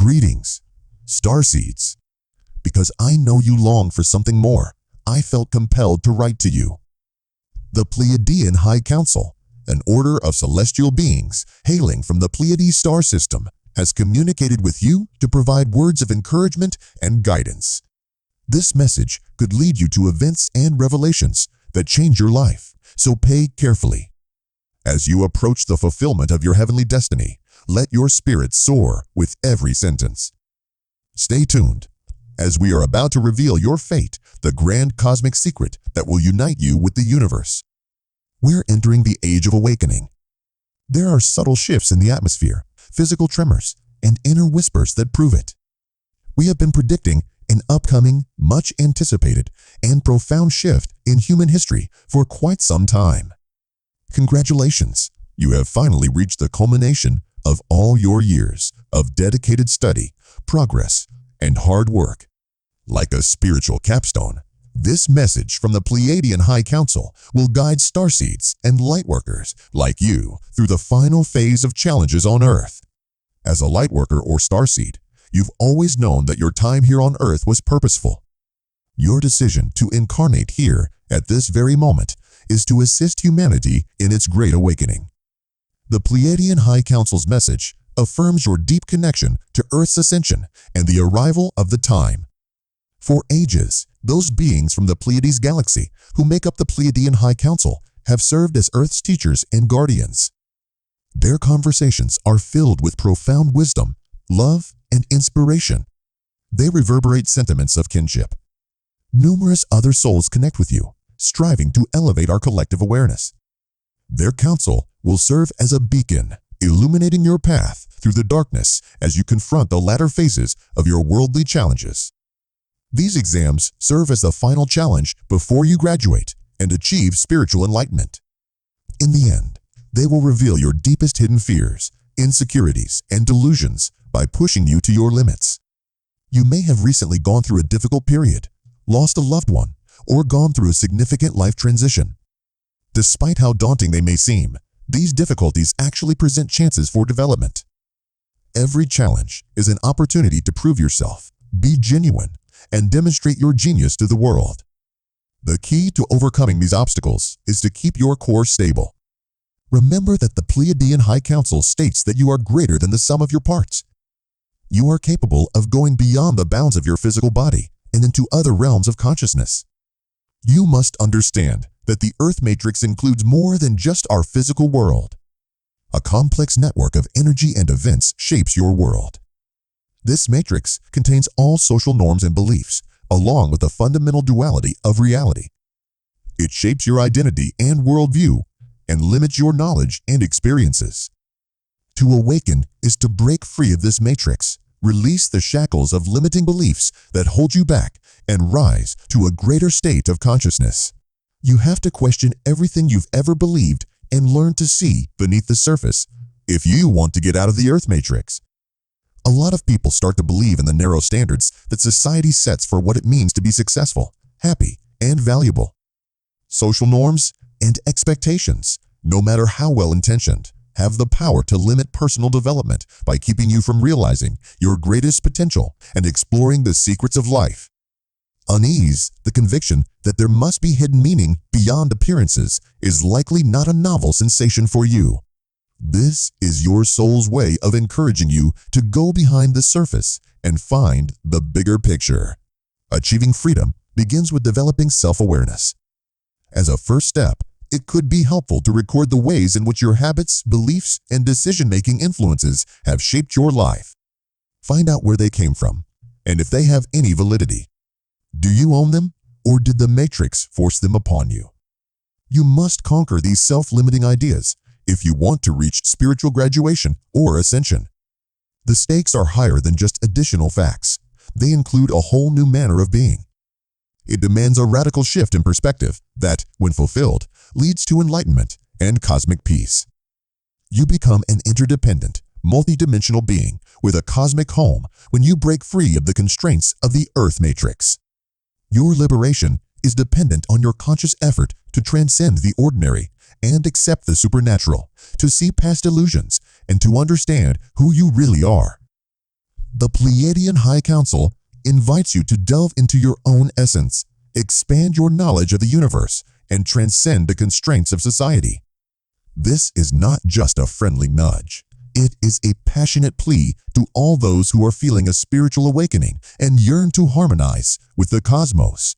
Greetings, Starseeds. Because I know you long for something more, I felt compelled to write to you. The Pleiadian High Council, an order of celestial beings hailing from the Pleiadian star system, has communicated with you to provide words of encouragement and guidance. This message could lead you to events and revelations that change your life, so pay carefully. As you approach the fulfillment of your heavenly destiny, let your spirit soar with every sentence. Stay tuned, as we are about to reveal your fate, the grand cosmic secret that will unite you with the universe. We're entering the age of awakening. There are subtle shifts in the atmosphere, physical tremors, and inner whispers that prove it. We have been predicting an upcoming, much anticipated, and profound shift in human history for quite some time. Congratulations, you have finally reached the culmination of all your years of dedicated study, progress, and hard work. Like a spiritual capstone, this message from the Pleiadian High Council will guide Starseeds and lightworkers like you through the final phase of challenges on Earth. As a lightworker or Starseed, you've always known that your time here on Earth was purposeful. Your decision to incarnate here at this very moment is to assist humanity in its great awakening. The Pleiadian High Council's message affirms your deep connection to Earth's ascension and the arrival of the time. For ages, those beings from the Pleiades galaxy who make up the Pleiadian High Council have served as Earth's teachers and guardians. Their conversations are filled with profound wisdom, love, and inspiration. They reverberate sentiments of kinship. Numerous other souls connect with you, striving to elevate our collective awareness. Their counsel will serve as a beacon, illuminating your path through the darkness as you confront the latter phases of your worldly challenges. These exams serve as the final challenge before you graduate and achieve spiritual enlightenment. In the end, they will reveal your deepest hidden fears, insecurities, and delusions by pushing you to your limits. You may have recently gone through a difficult period, lost a loved one, or gone through a significant life transition. Despite how daunting they may seem, these difficulties actually present chances for development. Every challenge is an opportunity to prove yourself, be genuine, and demonstrate your genius to the world. The key to overcoming these obstacles is to keep your core stable. Remember that the Pleiadian High Council states that you are greater than the sum of your parts. You are capable of going beyond the bounds of your physical body and into other realms of consciousness. You must understand that the Earth Matrix includes more than just our physical world. A complex network of energy and events shapes your world. This matrix contains all social norms and beliefs, along with the fundamental duality of reality. It shapes your identity and worldview, and limits your knowledge and experiences. To awaken is to break free of this matrix, release the shackles of limiting beliefs that hold you back, and rise to a greater state of consciousness. You have to question everything you've ever believed and learn to see beneath the surface if you want to get out of the Earth Matrix. A lot of people start to believe in the narrow standards that society sets for what it means to be successful, happy, and valuable. Social norms and expectations, no matter how well-intentioned, have the power to limit personal development by keeping you from realizing your greatest potential and exploring the secrets of life. Unease, the conviction that there must be hidden meaning beyond appearances, is likely not a novel sensation for you. This is your soul's way of encouraging you to go behind the surface and find the bigger picture. Achieving freedom begins with developing self-awareness. As a first step, it could be helpful to record the ways in which your habits, beliefs, and decision-making influences have shaped your life. Find out where they came from, and if they have any validity. Do you own them, or did the Matrix force them upon you? You must conquer these self-limiting ideas if you want to reach spiritual graduation or ascension. The stakes are higher than just additional facts. They include a whole new manner of being. It demands a radical shift in perspective that, when fulfilled, leads to enlightenment and cosmic peace. You become an interdependent, multidimensional being with a cosmic home when you break free of the constraints of the Earth Matrix. Your liberation is dependent on your conscious effort to transcend the ordinary and accept the supernatural, to see past illusions, and to understand who you really are. The Pleiadian High Council invites you to delve into your own essence, expand your knowledge of the universe, and transcend the constraints of society. This is not just a friendly nudge. It is a passionate plea to all those who are feeling a spiritual awakening and yearn to harmonize with the cosmos.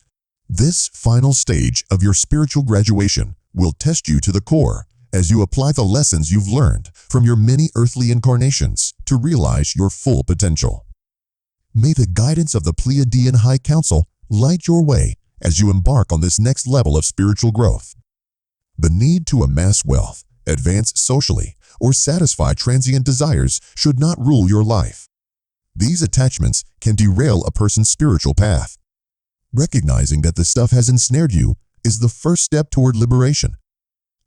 This final stage of your spiritual graduation will test you to the core as you apply the lessons you've learned from your many earthly incarnations to realize your full potential. May the guidance of the Pleiadian High Council light your way as you embark on this next level of spiritual growth. The need to amass wealth, advance socially, or satisfy transient desires should not rule your life. These attachments can derail a person's spiritual path. Recognizing that the stuff has ensnared you is the first step toward liberation.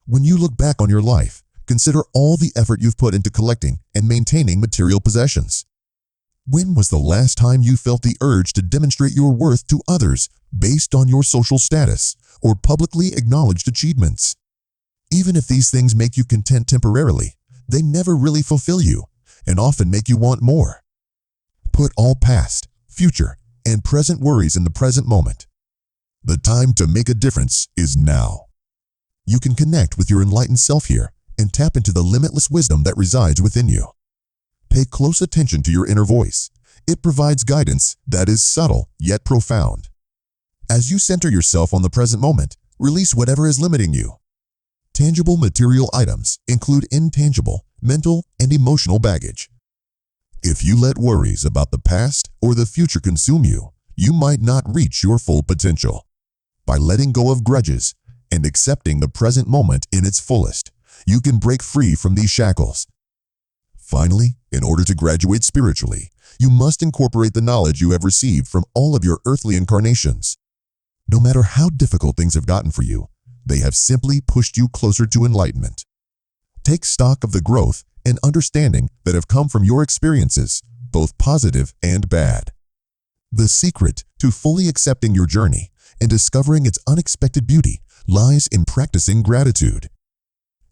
When you look back on your life, consider all the effort you've put into collecting and maintaining material possessions. When was the last time you felt the urge to demonstrate your worth to others based on your social status or publicly acknowledged achievements? Even if these things make you content temporarily, they never really fulfill you and often make you want more. Put all past, future, and present worries in the present moment. The time to make a difference is now. You can connect with your enlightened self here and tap into the limitless wisdom that resides within you. Pay close attention to your inner voice. It provides guidance that is subtle yet profound. As you center yourself on the present moment, release whatever is limiting you. Tangible material items include intangible, mental, and emotional baggage. If you let worries about the past or the future consume you, you might not reach your full potential. By letting go of grudges and accepting the present moment in its fullest, you can break free from these shackles. Finally, in order to graduate spiritually, you must incorporate the knowledge you have received from all of your earthly incarnations. No matter how difficult things have gotten for you, they have simply pushed you closer to enlightenment. Take stock of the growth and understanding that have come from your experiences, both positive and bad. The secret to fully accepting your journey and discovering its unexpected beauty lies in practicing gratitude.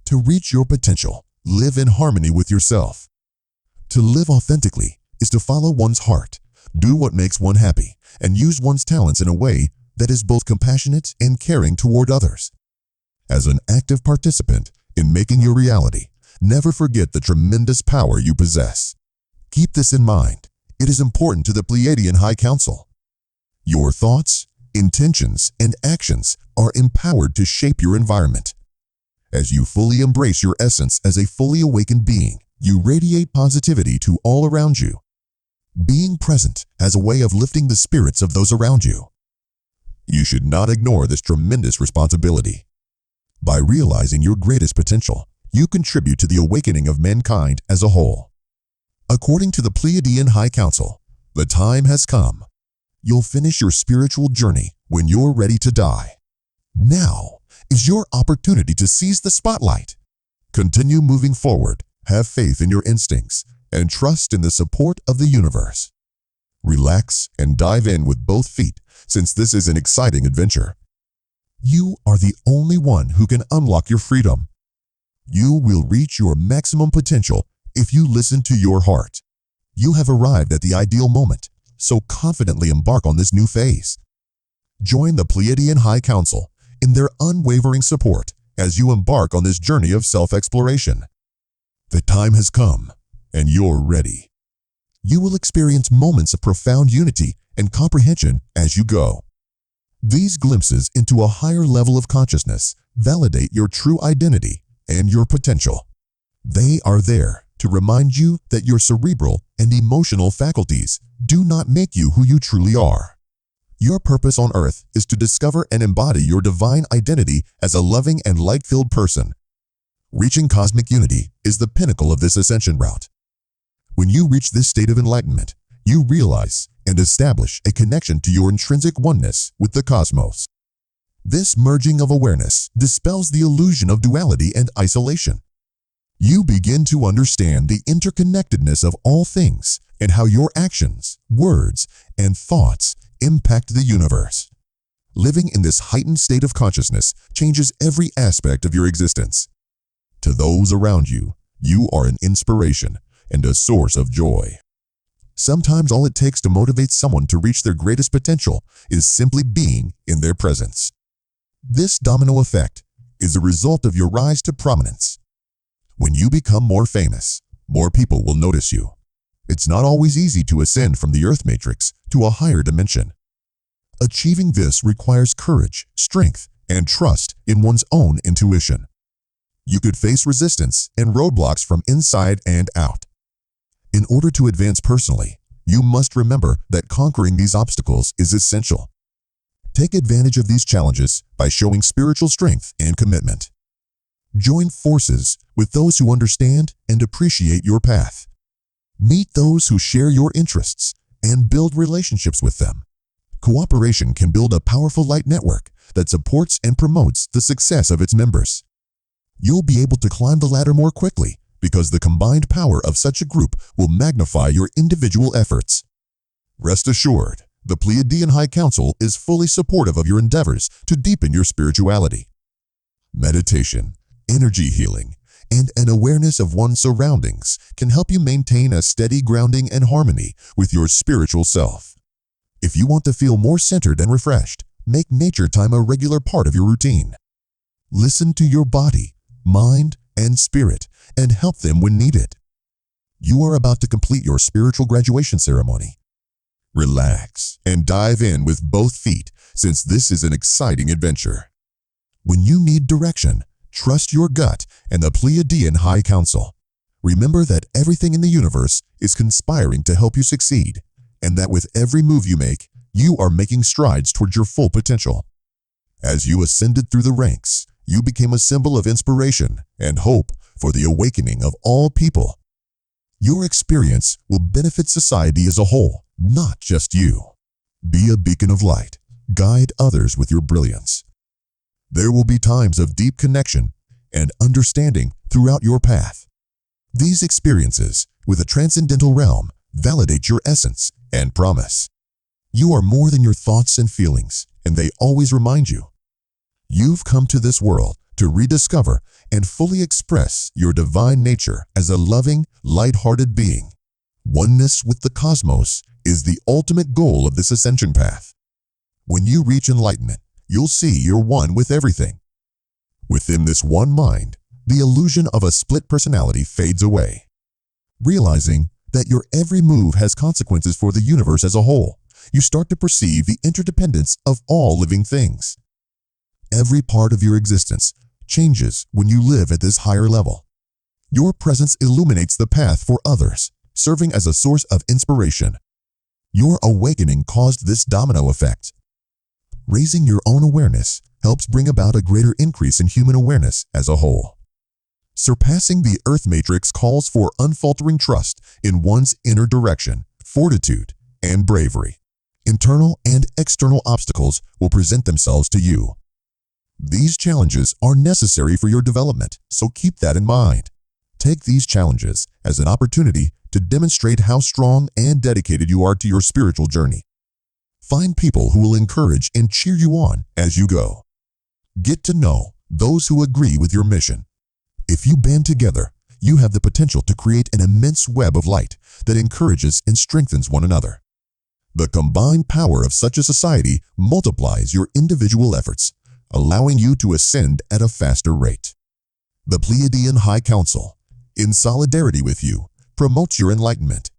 To reach your potential, live in harmony with yourself. To live authentically is to follow one's heart, do what makes one happy, and use one's talents in a way that is both compassionate and caring toward others. As an active participant in making your reality, never forget the tremendous power you possess. Keep this in mind. It is important to the Pleiadian High Council. Your thoughts, intentions, and actions are empowered to shape your environment. As you fully embrace your essence as a fully awakened being, you radiate positivity to all around you. Being present has a way of lifting the spirits of those around you. You should not ignore this tremendous responsibility. By realizing your greatest potential, you contribute to the awakening of mankind as a whole. According to the Pleiadian High Council, the time has come. You'll finish your spiritual journey when you're ready to die. Now is your opportunity to seize the spotlight. Continue moving forward, have faith in your instincts, and trust in the support of the universe. Relax and dive in with both feet, since this is an exciting adventure. You are the only one who can unlock your freedom. You will reach your maximum potential if you listen to your heart. You have arrived at the ideal moment, so confidently embark on this new phase. Join the Pleiadian High Council in their unwavering support as you embark on this journey of self-exploration. The time has come, and you're ready. You will experience moments of profound unity and comprehension as you go. These glimpses into a higher level of consciousness validate your true identity and your potential. They are there to remind you that your cerebral and emotional faculties do not make you who you truly are. Your purpose on earth is to discover and embody your divine identity as a loving and light-filled person. Reaching cosmic unity is the pinnacle of this ascension route. When you reach this state of enlightenment, you realize and establish a connection to your intrinsic oneness with the cosmos. This merging of awareness dispels the illusion of duality and isolation. You begin to understand the interconnectedness of all things and how your actions, words, and thoughts impact the universe. Living in this heightened state of consciousness changes every aspect of your existence. To those around you, you are an inspiration and a source of joy. Sometimes all it takes to motivate someone to reach their greatest potential is simply being in their presence. This domino effect is a result of your rise to prominence. When you become more famous, more people will notice you. It's not always easy to ascend from the Earth matrix to a higher dimension. Achieving this requires courage, strength, and trust in one's own intuition. You could face resistance and roadblocks from inside and out. In order to advance personally, you must remember that conquering these obstacles is essential. Take advantage of these challenges by showing spiritual strength and commitment. Join forces with those who understand and appreciate your path. Meet those who share your interests and build relationships with them. Cooperation can build a powerful light network that supports and promotes the success of its members. You'll be able to climb the ladder more quickly because the combined power of such a group will magnify your individual efforts. Rest assured, the Pleiadian High Council is fully supportive of your endeavors to deepen your spirituality. Meditation, energy healing, and an awareness of one's surroundings can help you maintain a steady grounding and harmony with your spiritual self. If you want to feel more centered and refreshed, make nature time a regular part of your routine. Listen to your body, mind, and spirit, and help them when needed. You are about to complete your spiritual graduation ceremony. Relax and dive in with both feet, since this is an exciting adventure. When you need direction, trust your gut and the Pleiadian High Council. Remember that everything in the universe is conspiring to help you succeed, and that with every move you make, you are making strides towards your full potential. As you ascended through the ranks, you became a symbol of inspiration and hope for the awakening of all people. Your experience will benefit society as a whole, not just you. Be a beacon of light. Guide others with your brilliance. There will be times of deep connection and understanding throughout your path. These experiences with a transcendental realm validate your essence and promise. You are more than your thoughts and feelings, and they always remind you. You've come to this world to rediscover and fully express your divine nature as a loving, light-hearted being. Oneness with the cosmos is the ultimate goal of this ascension path. When you reach enlightenment, you'll see you're one with everything. Within this one mind, the illusion of a split personality fades away. Realizing that your every move has consequences for the universe as a whole, you start to perceive the interdependence of all living things. Every part of your existence changes when you live at this higher level. Your presence illuminates the path for others, serving as a source of inspiration. Your awakening caused this domino effect. Raising your own awareness helps bring about a greater increase in human awareness as a whole. Surpassing the Earth matrix calls for unfaltering trust in one's inner direction, fortitude, and bravery. Internal and external obstacles will present themselves to you. These challenges are necessary for your development, so keep that in mind. Take these challenges as an opportunity to demonstrate how strong and dedicated you are to your spiritual journey. Find people who will encourage and cheer you on as you go. Get to know those who agree with your mission. If you band together, you have the potential to create an immense web of light that encourages and strengthens one another. The combined power of such a society multiplies your individual efforts, allowing you to ascend at a faster rate. The Pleiadian High Council, in solidarity with you, promotes your enlightenment.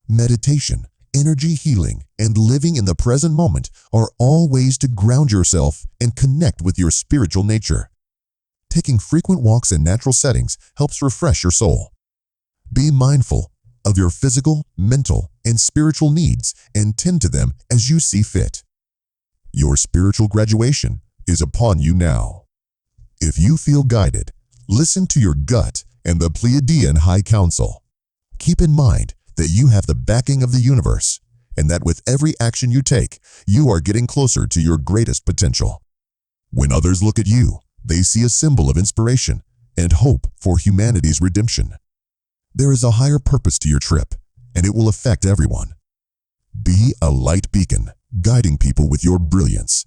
Meditation, energy healing, and living in the present moment are all ways to ground yourself and connect with your spiritual nature. Taking frequent walks in natural settings helps refresh your soul. Be mindful of your physical, mental, and spiritual needs and tend to them as you see fit. Your spiritual graduation is upon you now. If you feel guided, listen to your gut and the Pleiadian High Council. Keep in mind that you have the backing of the universe, and that with every action you take, you are getting closer to your greatest potential. When others look at you, they see a symbol of inspiration and hope for humanity's redemption. There is a higher purpose to your trip, and it will affect everyone. Be a light beacon, guiding people with your brilliance.